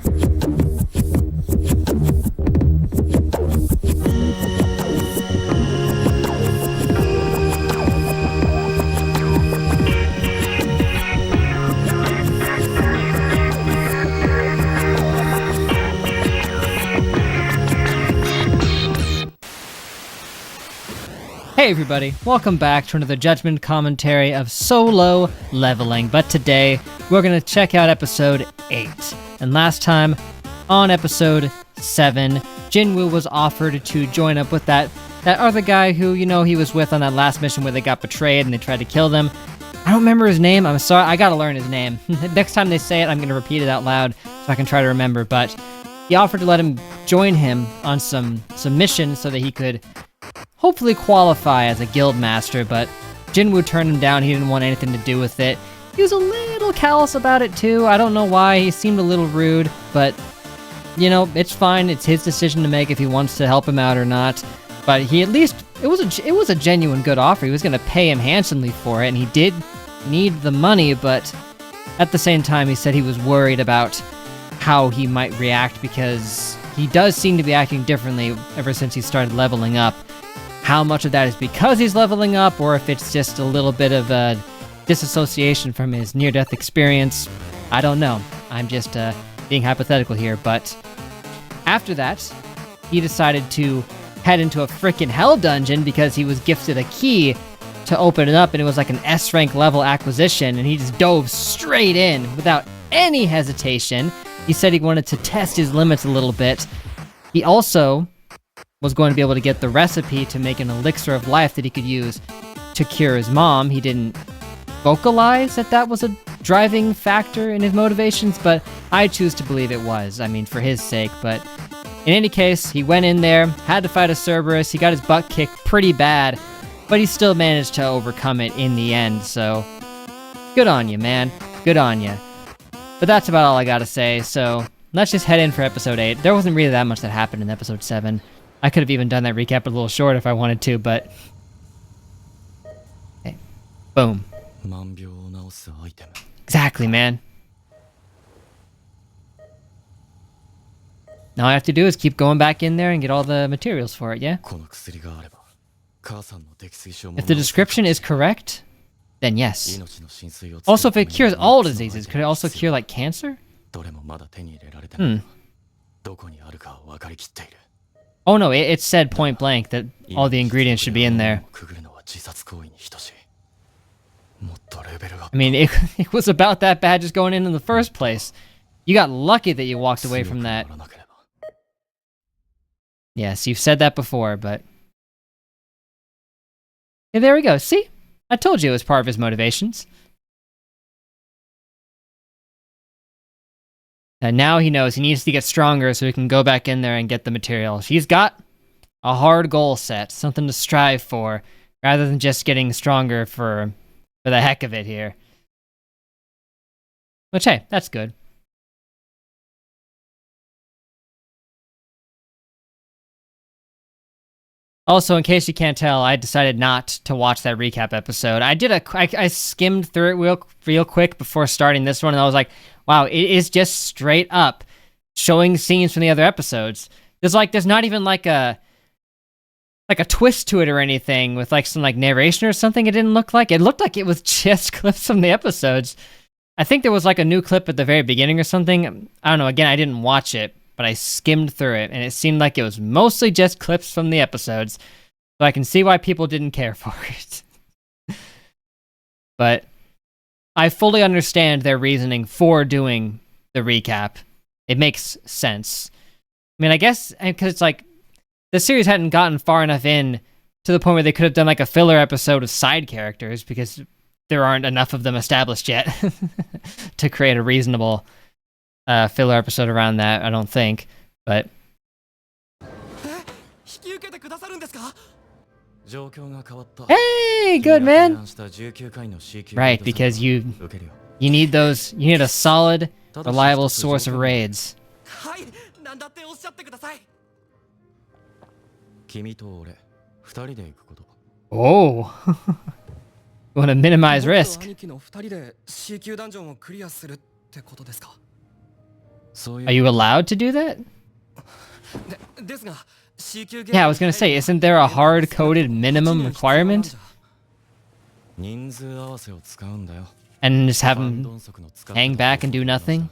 Hey everybody, welcome back to another Judgment commentary of Solo Leveling, but today we're going to check out episode 8. And last time, on episode 7, Jinwoo was offered to join up with that other guy who, you know, he was with on that last mission where they got betrayed and they tried to kill them. I don't remember his name, I'm sorry, I gotta learn his name. Next time they say it, I'm going to repeat it out loud so I can try to remember, but he offered to let him join him on some missions so that he could hopefully qualify as a guild master, but Jinwoo turned him down. He didn't want anything to do with it. He was a little callous about it too. I don't know why. He seemed a little rude, but you know, it's fine. It's his decision to make if he wants to help him out or not. But he at least, it was a genuine good offer. He was going to pay him handsomely for it, and he did need the money, but at the same time, he said he was worried about how he might react because he does seem to be acting differently ever since he started leveling up. How much of that is because he's leveling up, or if it's just a little bit of a disassociation from his near-death experience, I don't know. I'm just being hypothetical here, but after that, he decided to head into a frickin' hell dungeon because he was gifted a key to open it up, and it was like an S-rank level acquisition, and he just dove straight in without any hesitation. He said he wanted to test his limits a little bit. He also was going to be able to get the recipe to make an elixir of life that he could use to cure his mom. He didn't vocalize that was a driving factor in his motivations, but I choose to believe it was. I mean, for his sake, but in any case, he went in there, had to fight a Cerberus. He got his butt kicked pretty bad, but he still managed to overcome it in the end, so good on you, man. Good on you. But that's about all I gotta say, so let's just head in for episode 8. There wasn't really that much that happened in episode 7. I could have even done that recap a little short if I wanted to, but hey, boom. Exactly, man. Now all I have to do is keep going back in there and get all the materials for it, yeah? If the description is correct, then yes. Also, if it cures all diseases, could it also cure, like, cancer? Oh no, it said point blank that all the ingredients should be in there. I mean, it was about that bad just going in the first place. You got lucky that you walked away from that. Yes, you've said that before, but yeah, there we go. See? I told you it was part of his motivations. And now he knows he needs to get stronger so he can go back in there and get the materials. He's got a hard goal set, something to strive for, rather than just getting stronger for the heck of it here. Which, hey, that's good. Also, in case you can't tell, I decided not to watch that recap episode. I skimmed through it real quick before starting this one, and I was like, wow, it is just straight up showing scenes from the other episodes. There's not even like a twist to it or anything with like some like narration or something. It didn't look like. It looked like it was just clips from the episodes. I think there was like a new clip at the very beginning or something. I don't know. Again, I didn't watch it, but I skimmed through it, and it seemed like it was mostly just clips from the episodes. So I can see why people didn't care for it. But I fully understand their reasoning for doing the recap. It makes sense. I mean, I guess because it's like the series hadn't gotten far enough in to the point where they could have done like a filler episode of side characters because there aren't enough of them established yet to create a reasonable filler episode around that, I don't think. But hey, good man. Right, because you need those. You need a solid, reliable source of raids. Oh. You want to minimize risk. Are you allowed to do that? Yeah, I was gonna say, isn't there a hard-coded minimum requirement? And just have him hang back and do nothing?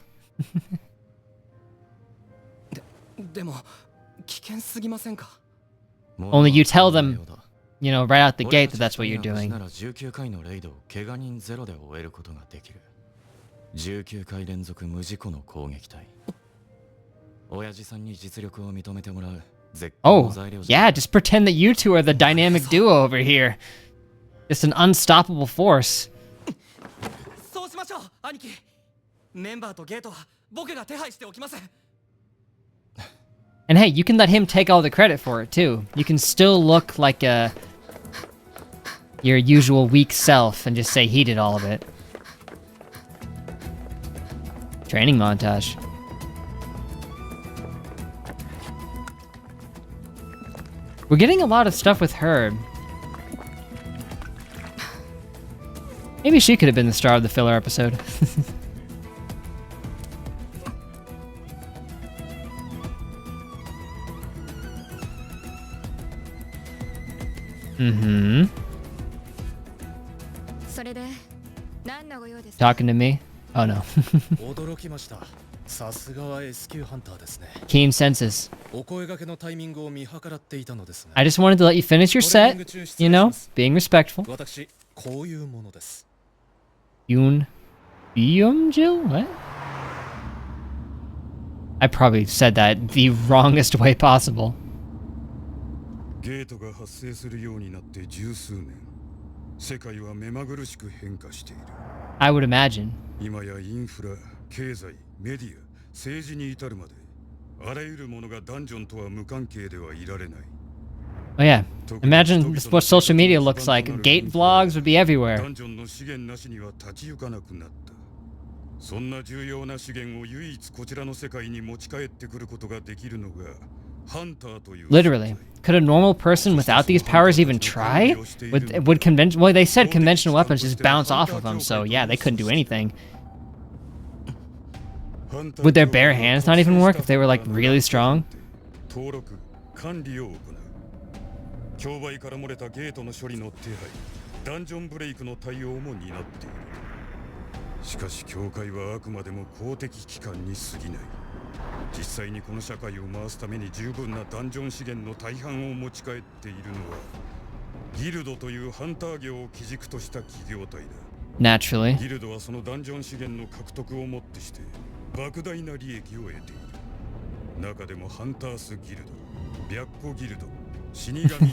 Only you tell them, you know, right out the gate that that's what you're doing. 19回連続無事故の攻撃隊。親父さんに実力を認めてもらう絶好の材料じゃ。 Yeah, just pretend that you two are the dynamic duo over here. Just an unstoppable force. そうしましょう、兄貴。メンバーとゲートは僕が手配しておきます。 And hey, you can let him take all the credit for it too. You can still look like your usual weak self and just say he did all of it. Training montage. We're getting a lot of stuff with her. Maybe she could have been the star of the filler episode. Mm-hmm. Talking to me? Oh no. Keen senses. I just wanted to let you finish your set, you know, being respectful. Yoon Byung-jil? What? I probably said that the wrongest way possible. I would imagine. Oh yeah, imagine what social media looks like. Gate vlogs would be everywhere. Literally. Could a normal person without these powers even try? Would convention? Well, they said conventional weapons just bounce off of them, so yeah, they couldn't do anything. Would their bare hands not even work if they were like really strong? Naturally.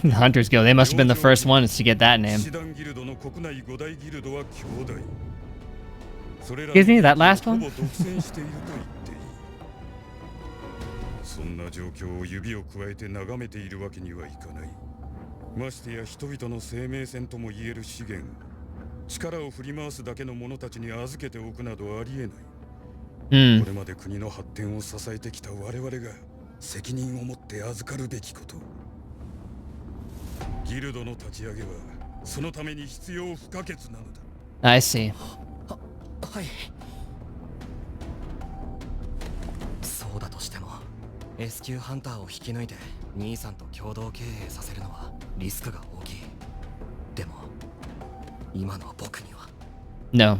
The Hunters Guild, they must have been the first ones to get that name. Excuse me, that last one? I see. そうだとしても S 級ハンターを引き抜いて兄さんと共同経営させるのはリスクが大きい。でも今の僕には No.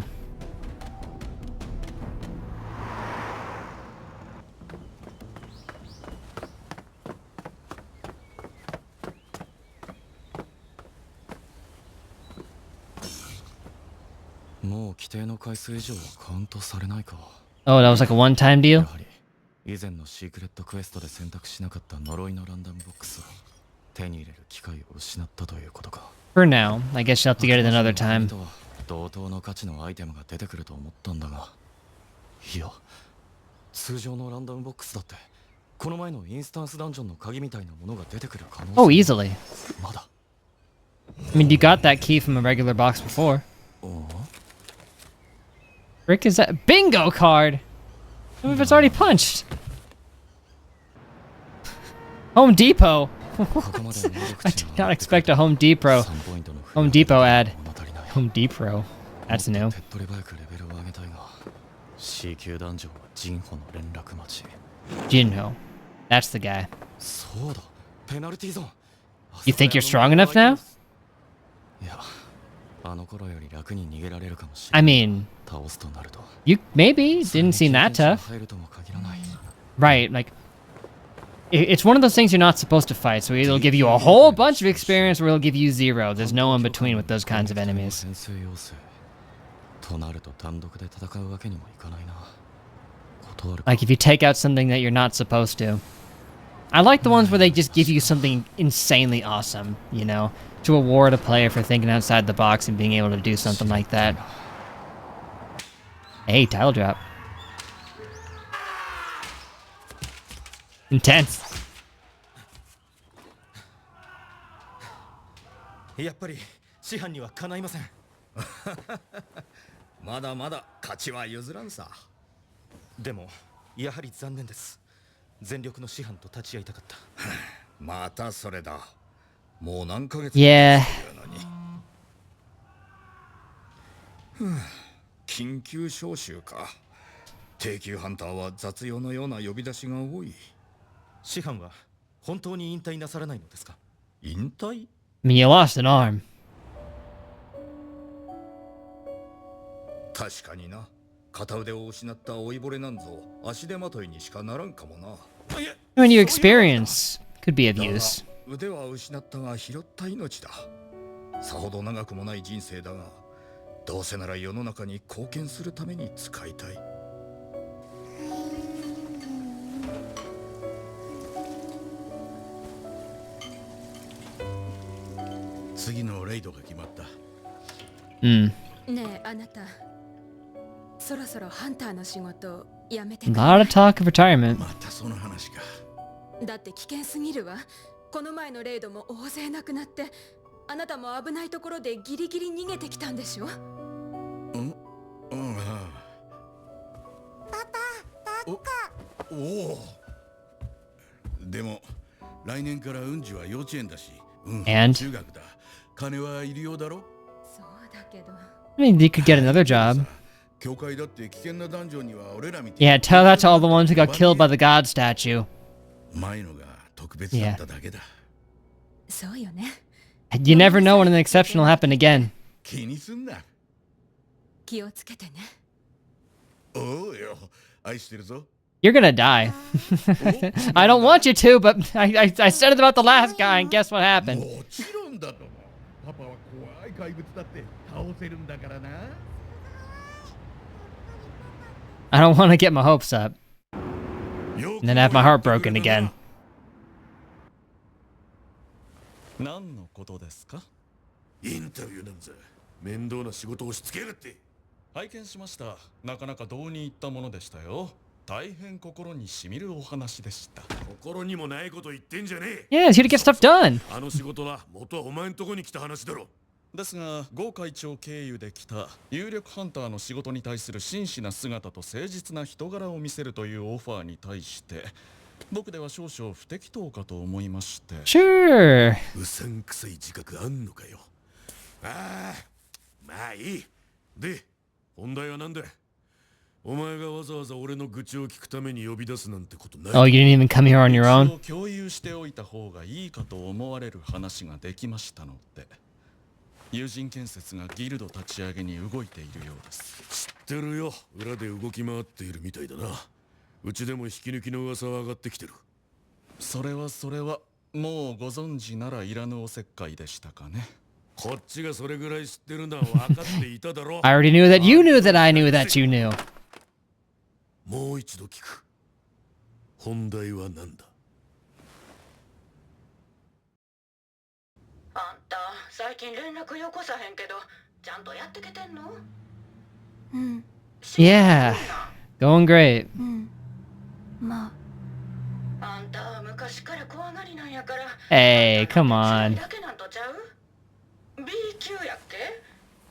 Oh, that was like a one-time deal? For now, I guess you'll have to get it another time. Oh, easily. I mean, you got that key from a regular box before. Frick is that? Bingo card! What if it's already punched? Home Depot! I did not expect a Home Depot ad. Home Depot. That's new. C 級ダンジョンはジンホの連絡待ち。 Jinho. That's the guy. そうだ、ペナルティーゾーン。 You think you're strong enough now? いや、あの頃より楽に逃げられるかもしれ I ない。 mean, 倒すとなると you maybe didn't seem that それ tough. に経験者が入るとも限らない。 Right, like it's one of those things you're not supposed to fight. So it'll give you a whole bunch of experience, or it'll give you zero. There's no in between with those kinds of enemies. 編成要請となると単独で戦うわけにもいかないな。断るか。 Like if you take out something that you're not supposed to. I like the ones where they just give you something insanely awesome, you know, to award a player for thinking outside the box and being able to do something like that. Hey, title drop. Intense. やっぱり師範にはかないません。まだまだ勝ちは譲らんさ。でもやはり残念です。全力の師範と立ち会いたかった。またそれだ。もう何ヶ月 Yeah. 緊急招集か。低級ハンターは雑用のような呼び出しが多い。師範は本当に引退なさらないのですか？引退？ I mean, you lost an arm. 確かにな。片腕を失った老いぼれなんぞ足手まといにしかならんかもな。 I mean, your experience could be of use. 腕は失ったが拾った命だ。さほど長くもない人生だが、どうせなら世の中に貢献するために使いたい。次のレイドが決まった。Hmm. ねえあなた、そろそろハンターの仕事やめて A くれ。 lot of talk of retirement. またその話か。だって危険すぎるわ。この前のレイドも大勢亡くなって、あなたも危ないところでギリギリ逃げてきたんでしょ。うん、うん、おお。でも来年から運次は幼稚園だし、うん、 And? 中学だ。金はいるようだろ。そうだけど。I mean, they could get another job. 教会だって危険なダンジョンには俺らみたい Yeah, tell that to all the ones who got killed by the god statue. 前のが特別だっただけだ。そうよね。You never know when an exception will happen again. 気にすんな。気をつけてね。おうよ、愛してるぞ。You're gonna die. I don't want you to, but I said it about the last guy, and guess what happened? もちろんだとも。パパは怖い怪物だって倒せるんだからな。I don't want to get my hopes up and then have my heart broken again. 何のことですか？インタビューなんざ面倒な仕事をしつけやがって。拝見しました。なかなかどうにいったものでしたよ。大変心にしみるお話でした。心にもないこと言ってんじゃね Yeah, it's here to get stuff done. え。あの仕事は元はお前んとこに来た話だろ。ですが、ゴ会長経由で来た有力ハンターの仕事に対する真摯な姿と誠実な人柄を見せるというオファーに対して、僕では少々不適当かと思いまして。Sure. うさんくさい自覚あんのかよ。ああ、まあいい。で、本題はなんだ。お前がわざわざ俺の愚痴を聞くために呼び出すなんてことない。 Oh, you didn't even come here on your 一 own? 応共有しておいた方がいいかと思われる話ができましたので。友人建設がギルド立ち上げに動いているようです。知ってるよ。裏で動き回っているみたいだな。うちでも引き抜きの噂は上がってきてる。それはもうご存知ならいらぬおせっかいでしたかね。こっちがそれぐらい知ってるのは分かっていただろう。 I already knew that you knew that I knew that you knew. もう一度聞く。本題は何だ。あんた最近連絡よこさへんけどちゃんとやってけてんの？うん、Yeah, going great. うん。まあ。あんた昔から怖がりなんやから。 Hey, come on. だけなんとちゃう？ B 級やっけ？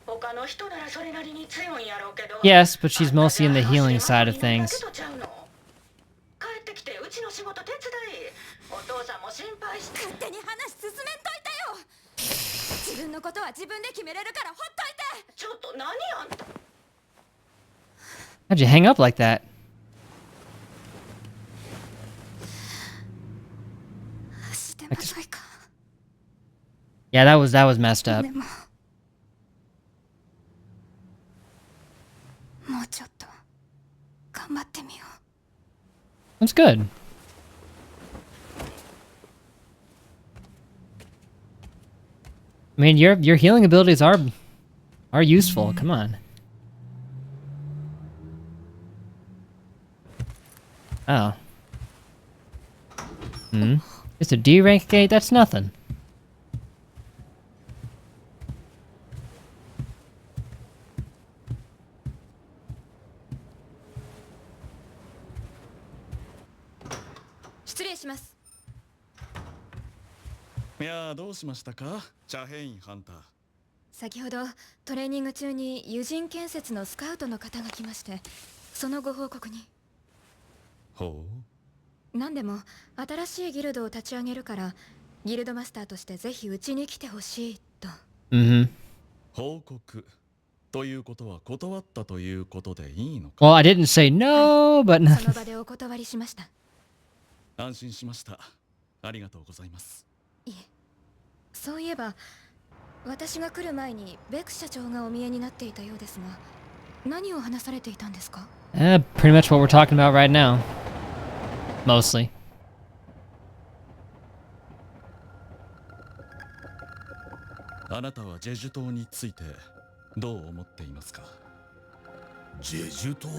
他の人ならそれなりに強いんやろうけど。 Yes, but she's mostly in the healing side of things. 帰ってきてうちの仕事手伝い。お父さんも心配して。勝手に話進めんといてよ。自分のことは自分で決めれるからほっといて。ちょっと何あんた。How'd you hang up like that? Yeah, that was messed up. That's good. I mean, your healing abilities are useful. Come on. Oh. Just a D rank gate? That's nothing. Yeah, どうしましたかチャヘインハンター。先ほどトレーニング中に友人建設のスカウトの方が来まして、そのご報告に。ほ何でも新しいギルドを立ち上げるから、ギルドマスターとしてぜひうちに来てほしいと。報告ということは断ったということでいいのか。 Well, I didn't say no, but その場でお断りしました。安心しました。ありがとうございます。いえ、そういえば私が来る前にベク社長がお見えになっていたようですが、何を話されていたんですか？ pretty much what we're talking about right now. Mostly. あなたはジェジュ島についてどう思っていますか？ジェジュ島？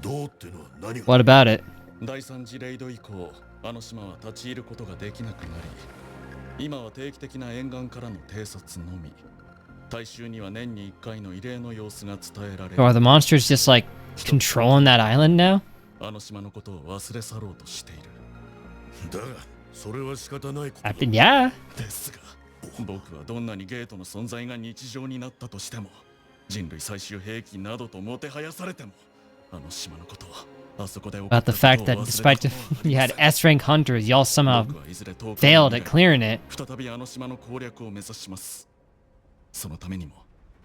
どうってのは何が？ What about it? 第3次レイド以降、あの島は立ち入ることができなくなり、今は定期的な沿岸からの偵察のみ。大衆には年に1回の異例の様子が伝えられる。 Or are the monsters just like controlling that island now? あの島のことを忘れ去ろうとしている。だが、それは仕方ないことだ。 Yeah. ですが、僕はどんなにゲートの存在が日常になったとしても、人類最終兵器などともてはやされても、あの島のことはあそこで起こった About the fact that despite you had S rank hunters, y'all somehow failed at clearing it. 再びあの島の攻略を目指します。そのためにも、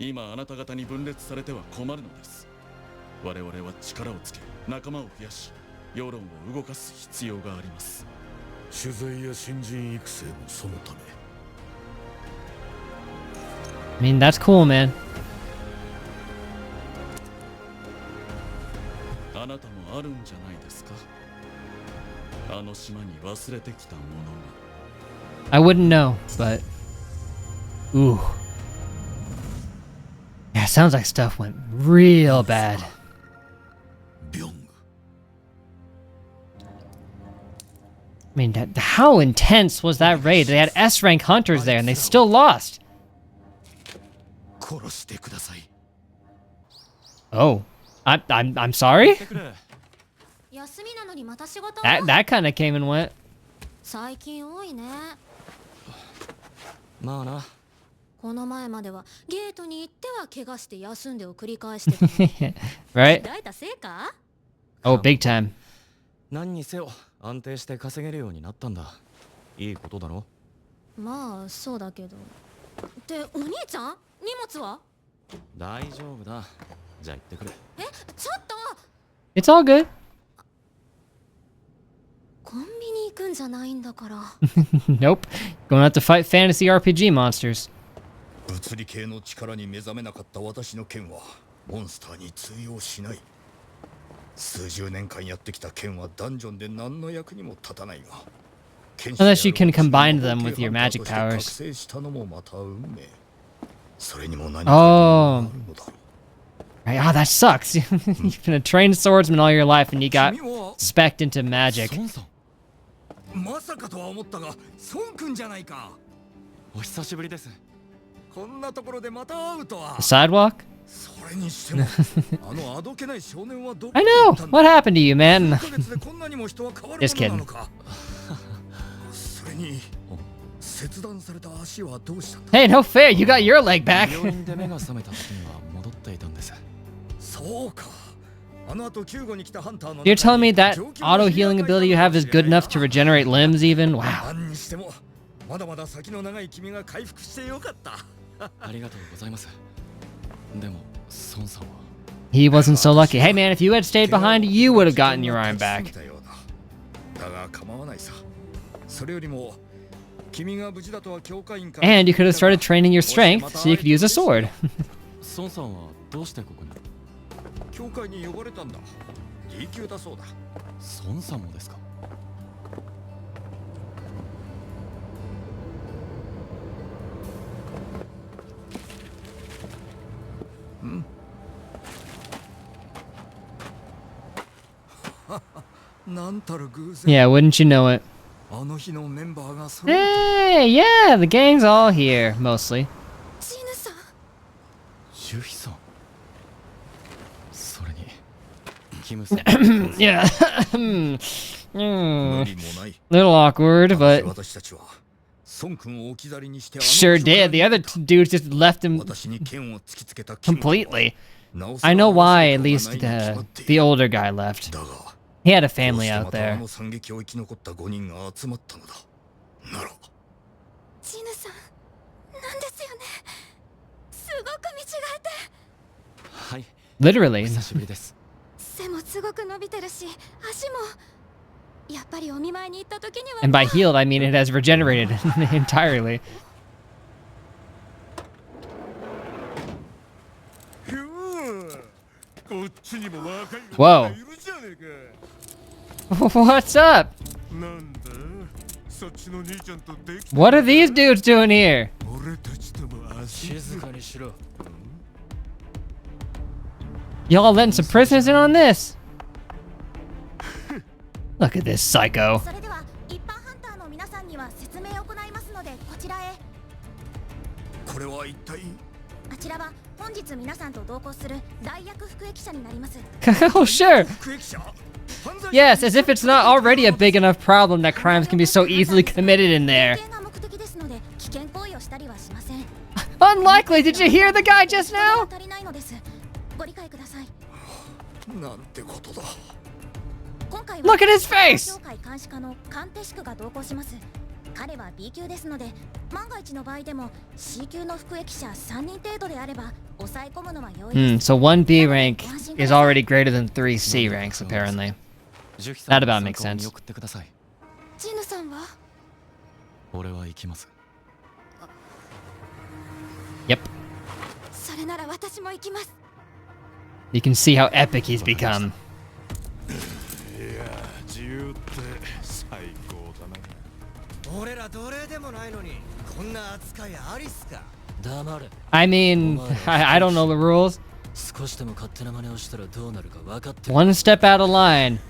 今あなた方に分裂されては困るのです。我々は力をつけ、仲間を増やし、世論を動かす必要があります。取材や新人育成もそのため。I mean, that's cool, man. あなたもあるんじゃないですか？あの島に忘れてきたものが。 I wouldn't know, but ooh. Yeah, sounds like stuff went real bad. ビョング。 I mean, how intense was that raid? They had S rank hunters there and they still lost. 殺してください。 Oh, I'm sorry? 休みなのにまた仕事？ That kind of came and went. 最近多いね。まあな。この前まではゲートに行っては怪我して休んでを繰り返してたの。Right? だいたせいか？ Oh, big time. 何にせよ安定して稼げるようになったんだ。いいことだろ？まあそうだけど。ってお兄ちゃん？荷物は？大丈夫だ。じゃあ行ってくる。え、ちょっと。 It's all good. コンビニ行くんじゃないんだから。Nope. Going out to fight fantasy RPG monsters. 物理系の力に目覚めなかった私の剣はモンスターに通用しない。数十年間やってきた剣はダンジョンで何の役にも立たないが、 Unless you can combine them with your magic powers. 覚醒したのもまた運命。それにも何か Oh. 理由があるのだろう。 Right. Oh, that sucks. You've been a trained swordsman all your life and you got specced into magic. 孫さん、まさかとは思ったが、孫くんじゃないか。お久しぶりです。こんなところでまた会うとは。 The sidewalk? それにしても、あのあどけない少年はどこ I に行 know. ったんだ。 What happened to you, man? 1ヶ月でこんなにも人は変わる Just ものなのか。それに切断された足はどうしたんだ。 Hey, no fair. You got your leg back. 病院で目が覚めた時には戻っていたんです。そうか。あの後救護に来たハンターの You're telling me that auto healing ability you have is good enough to regenerate limbs even? Wow. 何にしてもまだまだ先の長い君が回復してよかった。ありがとうございます。でも、孫さんは。He wasn't so lucky. Hey man, if you had stayed behind, you would have gotten your arm back. だが構わないさ。それよりも君が無事だとは教会員から And you could have started training your strength so you could use a sword. 孫さんはどうしてここに？教会に呼ばれたんだ。D級だそうだ。孫さんもですか？なんたる偶然。 Yeah, wouldn't you know it? あの日のメンバーが揃う。 Hey, yeah, the gang's all here, mostly. チヌさん。ユヒさん。それにキムさん。Yeah. 無理もない。 Little awkward, but 私たちは孫君を置き去りにして sure did. The other dudes just left him 私に剣を突きつけたキム completely. I know why at least the older guy left. だが He had a family out あ there. の惨劇を生き残った5人が集まったのだ。ならチヌさん、なんですよね。すごく見違えて。はい。 Literally. 久しぶりです。背もすごく伸びてるし、足も。やっぱりお見舞いに行った時には。 And by healed, I mean it has regenerated entirely. こっちにも若い Whoa. いるじゃねえ What's up? か。なんだそっちの兄ちゃんとできた What are these dudes doing here? 俺たちとも足静かにしろ。 Y'all letting some prisoners in on this? Look at this psycho. それでは一般ハンターの皆さんには説明を行いますのでこちらへ。これは一体あちらは本日皆さんと同行する代役服役者になります。 Oh, sure. 服役者 Yes, as if it's not already a big enough problem that crimes can be so easily committed in there. 特定な目的ですので危険行為をしたりはしません。 Unlikely. Did you hear the guy just now? 足りないのです。ご理解ください。なんてことだ。今回は Look at his face. 協会監視課のカンテシクが同行します。彼は B 級ですので、万が一の場合でも C 級の服役者3人程度であれば抑え込むのは容易です。 So 1B rank is already greater than 3C ranks, apparently. That about makes sense. 送ってください。チヌさんは。俺は行きます。 Yep. それなら私も行きます。 You can see how epic he's become. いや自由って最高だな。俺ら奴隷でもないのにこんな扱いありっすか。黙れ。 I mean, I don't know the rules. 少しでも勝手な真似をしたらどうなるか分かってる。 One step out of line,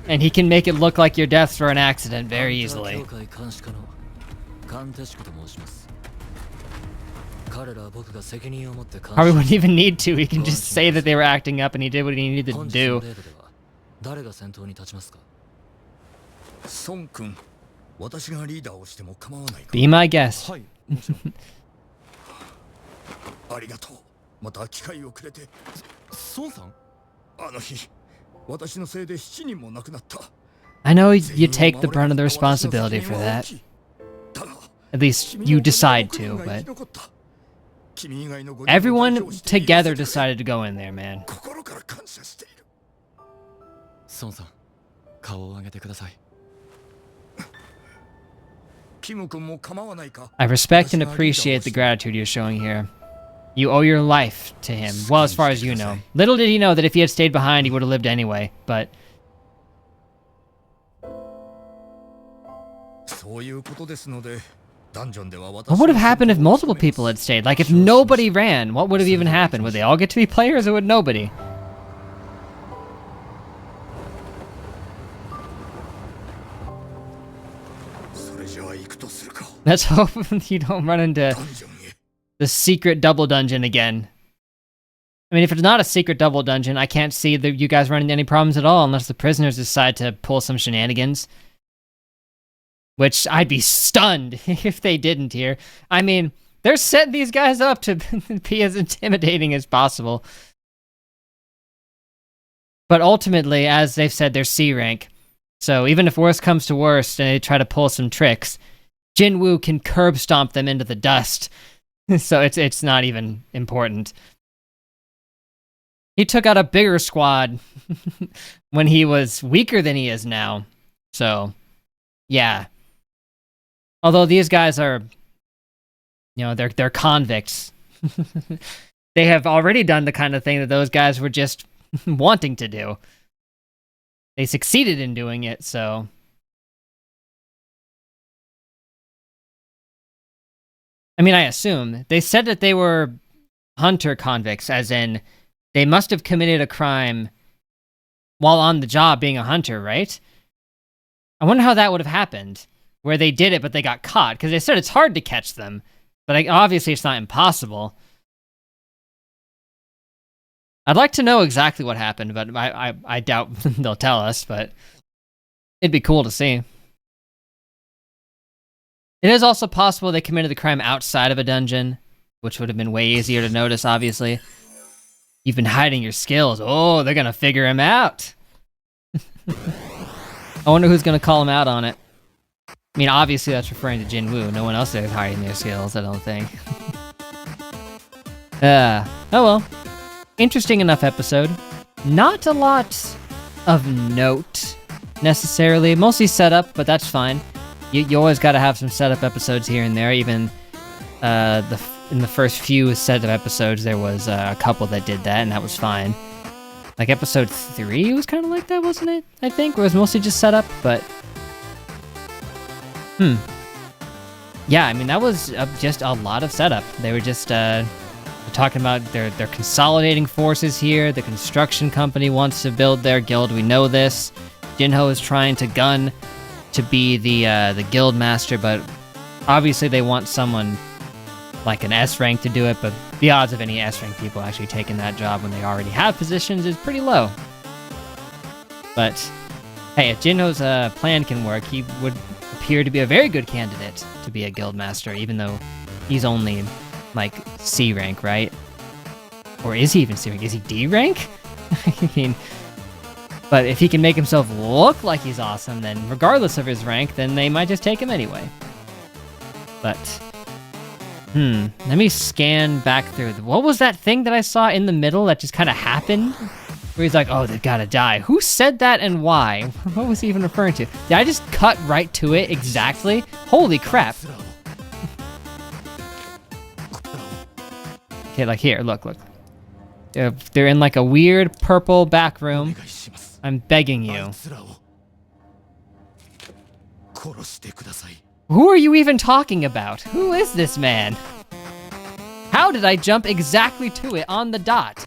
and he can make it look like your deaths were an accident very easily. 協会監視課のカンテシクと申します。彼らは僕が責任を持って監視。 Probably wouldn't even need to. He can just say that they were acting up and he did what he needed to 本日の do. デートでは誰が先頭に立ちますか。孫君、私がリーダーをしても構わないか。 Be my guest. はい。ありがとう。また機会をくれて。孫さん。あの日、私のせいで7人も亡くなった。 I know you take the brunt of the responsibility for that. At least you decide to, but everyone together decided to go in there, man. 心から感謝している。孫さん、顔を上げてください。キム君も構わないか。 I respect and appreciate the gratitude you're showing here. You owe your life to him. Well, as far as you know. Little did he know that if he had stayed behind, he would have lived anyway, but... そういうことですので、ダンジョンでは私 What would have happened if multiple people had stayed? Like, if nobody ran, what would have even happened? Would they all get to be players, or would nobody? Let's hope you don't run into the secret double dungeon again. I mean, if it's not a secret double dungeon, I can't see that you guys running into any problems at all unless the prisoners decide to pull some shenanigans. Which I'd be stunned if they didn't here. I mean, they're setting these guys up to be as intimidating as possible. But ultimately, as they've said, they're C rank. So even if worse comes to worst and they try to pull some tricks, Jinwoo can curb stomp them into the dust. So it's not even important. He took out a bigger squad when he was weaker than he is now. So, yeah. Although these guys are, you know, they're convicts. They have already done the kind of thing that those guys were just wanting to do. They succeeded in doing it, so... I mean, I assume. They said that they were hunter convicts, as in, they must have committed a crime while on the job being a hunter, right? I wonder how that would have happened, where they did it but they got caught, because they said it's hard to catch them, but obviously it's not impossible. I'd like to know exactly what happened, but I doubt they'll tell us, but it'd be cool to see. It is also possible they committed the crime outside of a dungeon, which would have been way easier to notice, obviously. You've been hiding your skills. Oh, they're gonna figure him out. I wonder who's gonna call him out on it. I mean, obviously that's referring to Jinwoo. No one else there is hiding their skills, I don't think. Oh well. Interesting enough episode. Not a lot of note, necessarily. Mostly setup, but that's fine. You always gotta have some setup episodes here and there. Even in the first few set of episodes, there was a couple that did that, and that was fine. Like episode 3 was kind of like that, wasn't it? I think, where it was mostly just setup, but... Yeah, I mean, that was just a lot of setup. They were just talking about they're consolidating forces here. The construction company wants to build their guild. We know this. Jinho is trying to gun to be the guild master, but obviously they want someone like an S rank to do it, but the odds of any S rank people actually taking that job when they already have positions is pretty low. But hey, if Jinho's plan can work, he would appear to be a very good candidate to be a guild master, even though he's only like C rank, right? Or is he even C rank? Is he D rank? I mean, but if he can make himself look like he's awesome, then regardless of his rank, then they might just take him anyway. But, let me scan back through. What was that thing that I saw in the middle that just kind of happened? Where he's like, oh, they've got to die. Who said that and why? What was he even referring to? Did I just cut right to it exactly? Holy crap. Okay, like here, look. They're in like a weird purple back room. I'm begging you. Who are you even talking about? Who is this man? How did I jump exactly to it on the dot?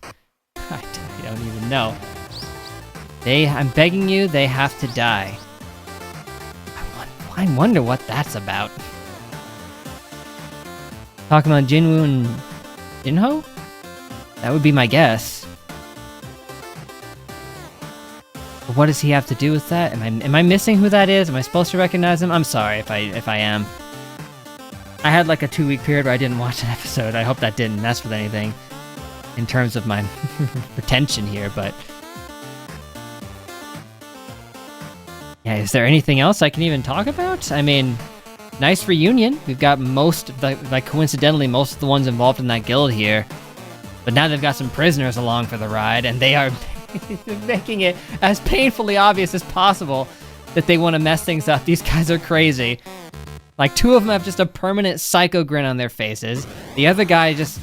I don't even know. I'm begging you, they have to die. I wonder what that's about. Talking about Jinwoo and Jinho? That would be my guess. But what does he have to do with that? Am I missing who that is? Am I supposed to recognize him? I'm sorry if I am. I had like a 2-week period where I didn't watch an episode. I hope that didn't mess with anything in terms of my retention here, but... Yeah, is there anything else I can even talk about? I mean, nice reunion. We've got coincidentally, most of the ones involved in that guild here. But now they've got some prisoners along for the ride, and they are making it as painfully obvious as possible that they want to mess things up. These guys are crazy. Like, 2 of them have just a permanent psycho grin on their faces. The other guy just,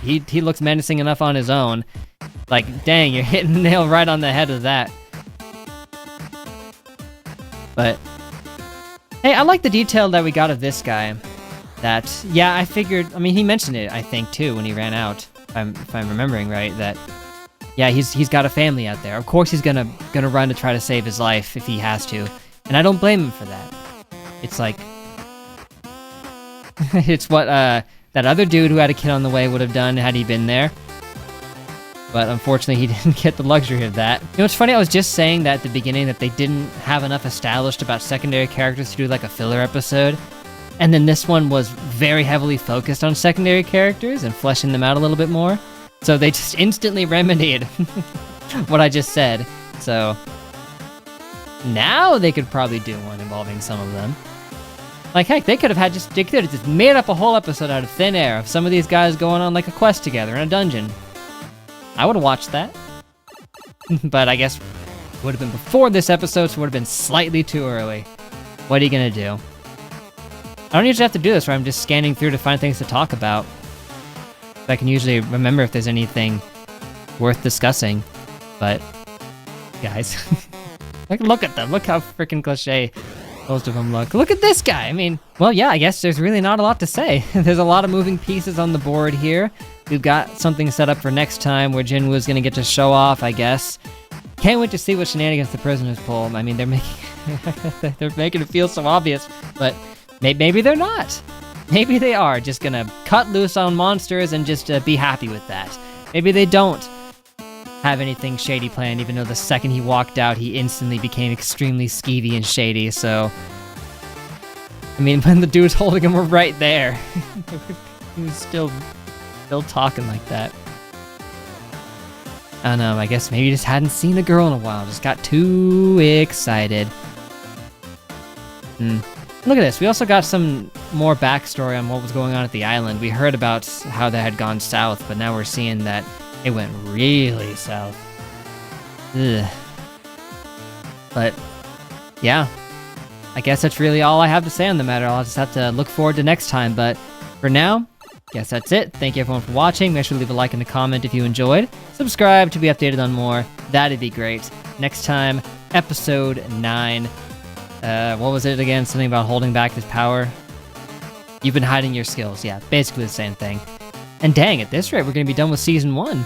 he looks menacing enough on his own. Like, dang, you're hitting the nail right on the head of that. But, hey, I like the detail that we got of this guy. That, yeah, I figured, I mean, he mentioned it, I think, too, when he ran out. If I'm remembering right, that yeah, he's got a family out there. Of course he's gonna run to try to save his life if he has to, and I don't blame him for that. It's like it's what that other dude who had a kid on the way would have done had he been there. But unfortunately, he didn't get the luxury of that. You know, it's funny, I was just saying that at the beginning that they didn't have enough established about secondary characters to do like a filler episode. And then this one was very heavily focused on secondary characters and fleshing them out a little bit more. So they just instantly remedied what I just said. So now they could probably do one involving some of them. Like heck, they could have just made up a whole episode out of thin air of some of these guys going on like a quest together in a dungeon. I would have watched that. But I guess it would have been before this episode, so it would have been slightly too early. What are you gonna do? I don't usually have to do this where I'm just scanning through to find things to talk about. I can usually remember if there's anything worth discussing. But, guys, look at them. Look how freaking cliche most of them look. Look at this guy. I mean, well, yeah, I guess there's really not a lot to say. There's a lot of moving pieces on the board here. We've got something set up for next time where Jinwoo's gonna get to show off, I guess. Can't wait to see what shenanigans the prisoners pull. I mean, they're making it feel so obvious, but maybe they're not. Maybe they are just gonna cut loose on monsters and just be happy with that. Maybe they don't have anything shady planned, even though the second he walked out, he instantly became extremely skeevy and shady, so... I mean, when the dudes holding him were right there, he was still talking like that. I don't know, I guess maybe he just hadn't seen a girl in a while, just got too excited. Look at this, we also got some more backstory on what was going on at the island. We heard about how that had gone south, but now we're seeing that it went really south. Ugh. But, yeah. I guess that's really all I have to say on the matter. I'll just have to look forward to next time, but for now, guess that's it. Thank you everyone for watching. Make sure to leave a like and a comment if you enjoyed. Subscribe to be updated on more. That'd be great. Next time, episode 9. What was it again? Something about holding back his power? You've been hiding your skills. Yeah, basically the same thing. And dang, at this rate, we're gonna be done with season 1.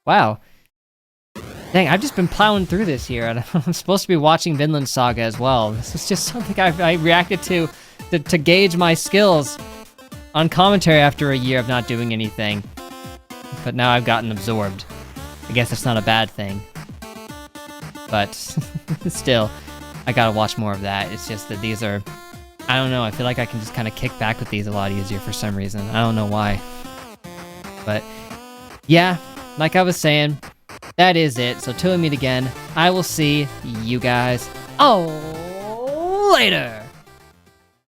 Wow. Dang, I've just been plowing through this here, and I'm supposed to be watching Vinland Saga as well. This is just something I reacted to gauge my skills on commentary after a year of not doing anything. But now I've gotten absorbed. I guess that's not a bad thing. But still, I gotta watch more of that. It's just that these are... I don't know, I feel like I can just kind of kick back with these a lot easier for some reason. I don't know why. But, yeah, like I was saying, that is it. So till we meet again, I will see you guys later!